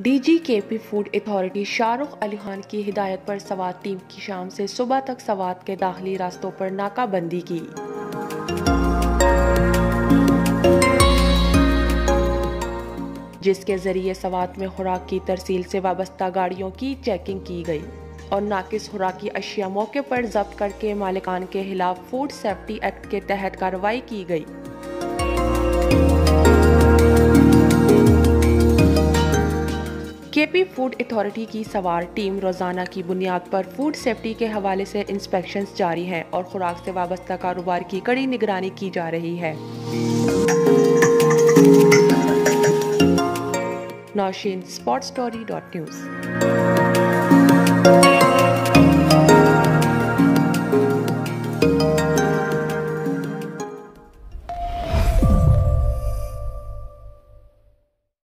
DG KP food authority Shahrukh Ali Khan की हिदायत पर सवात टीम की शाम से सुबह तक सवात के दाखिली रास्तों पर नाकाबंदी की। जिसके जरिए सवात में खुराक की तरसील से वाबस्ता गाड़ियों की चेकिंग की गई और नाकिस खुराकी अशिया मौके पर जब्त करके मालिकान के खिलाफ फूड सेफ्टी एक्ट के तहत कार्रवाई की गई। केपी फूड अथॉरिटी की सवार टीम रोजाना की बुनियाद पर फूड सेफ्टी के हवाले से इंस्पेक्शंस जारी हैं और खुराक से वाबस्ता कारोबार की कड़ी निगरानी की जा रही है। नौशीन, sportstory.news।